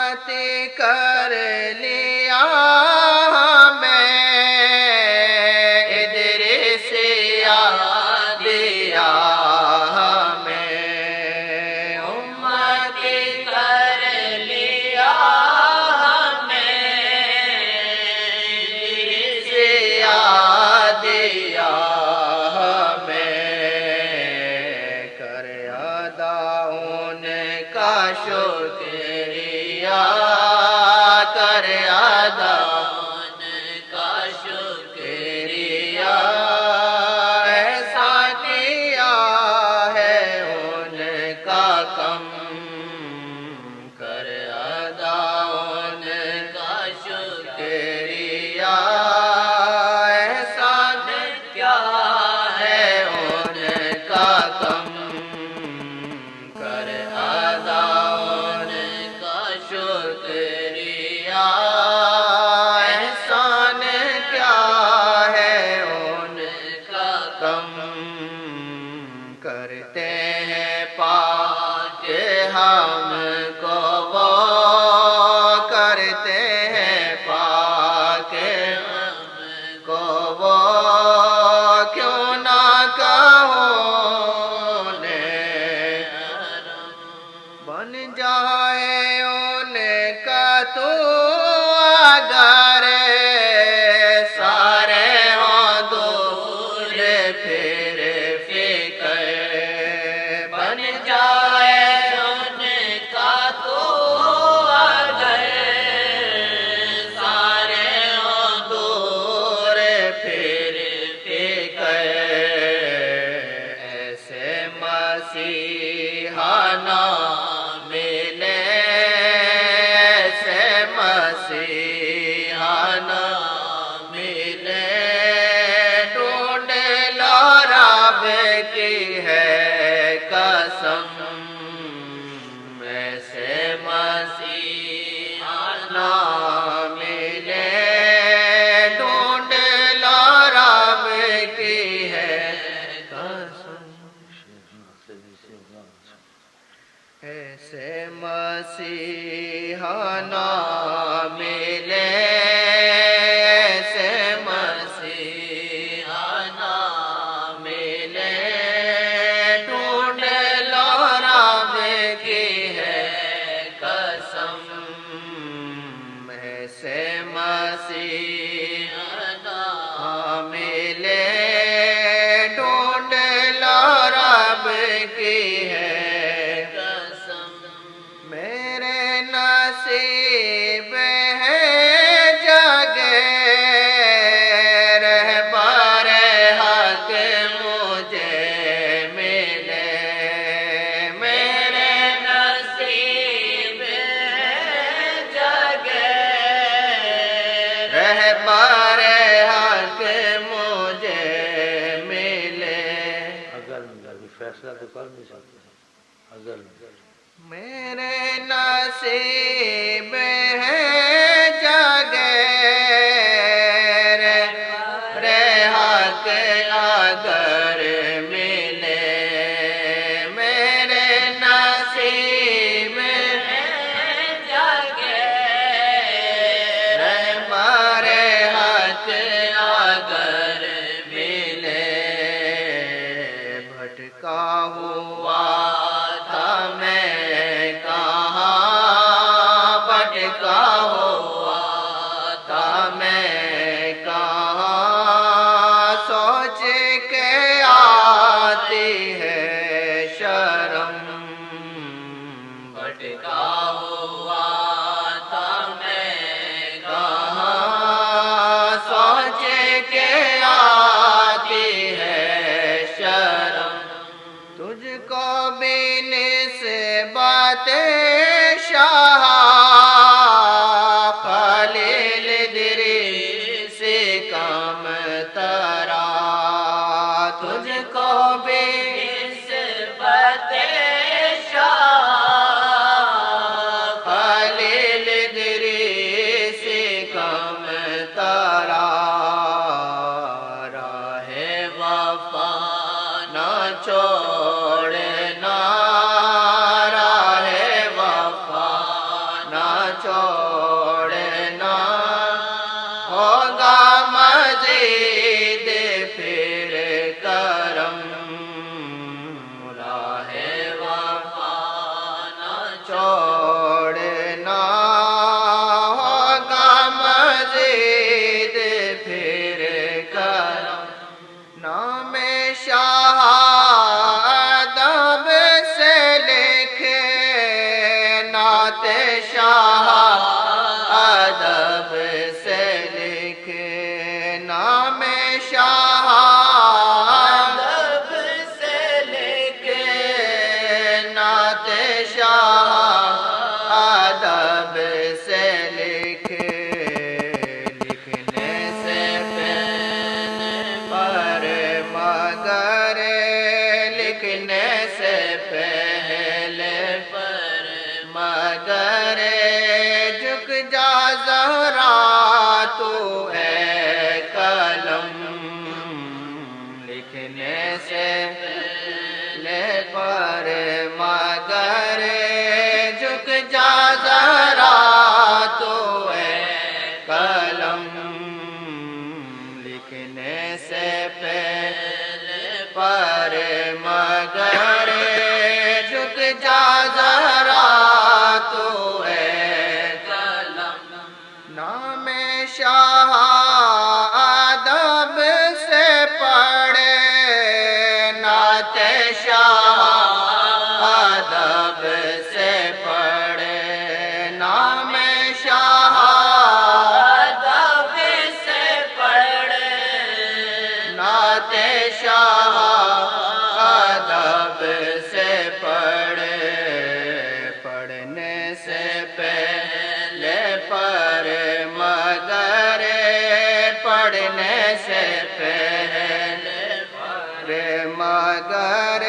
उम्मत कर लिया मैं, इदरिस याद दिया मैं, उम्मत कर लिया मैं, इदरिस याद दिया शुक्रिया, कर अदा उनका शुक्रिया, ऐसा किया है उनका कम, कर अदा उनका शुक्रिया, ऐसा क्या है उनका कम, कर अदा शुक्रिया, एहसान क्या है उनका कम, करते हैं पाक हमको वो, करते हैं पाक हमको वो, क्यों ना कहो बन जाए तो अगर सारे हो दूर फिर फिक्र, बन जाए उनका तो अगर सारे हो दूर फिर फिक्र, ऐसे मसीहा ना मसीहा ना मिले, ढूंढ लो रब की है कसम, ऐसे मसीहा ना मिले, ढूंढ लो रब की है कसम, ऐसे मसीहा ना मिले, ऐसे मसीहा ना मिले, ढूंढ लो रब की है कसम, ऐसे मसीहा ना मिले, ढूंढ लो रब की है मेरे नसीब है जगे रहबर हक मुझे मिले, मेरे नसीब है जगे रहबर हक मुझे मिले, अगर फैसला तो कर नहीं सकते, अगर मेरे नसीब है जगे रे हक अगर मिले, मेरे नसीब है जगे रे मारे हक अगर मिले, भटका हुआ था मैं कहाँ چھوڑنا ہوگا مزید پھر کرم راہ وفا نہ چھوڑنا ہوگا مزید پھر کرم نام شاہ ادب سے لکھے نعت شاہ ادب سے لکھے نام شاہ ادب سے لکھے نعت شاہ ادب سے لکھے لکھنے سے پہلے پر مگر لکھنے سے پہلے پر مگر جھک جا زہرا تو اے قلم لکھنے سے پہلے پر مگر جھک جا زہرا تو اے قلم لکھنے سے پہلے پر مگر جھک جا ذرا تو اے قلم نام شاہ ادب سے پڑھے نعت شاہ ادب سے پڑھے نام شاہ ادب سے پڑھے نعت شاہ ادب سے پڑھے پڑھنے سے پہلے پر مگر پڑھنے سے پہلے پر مگر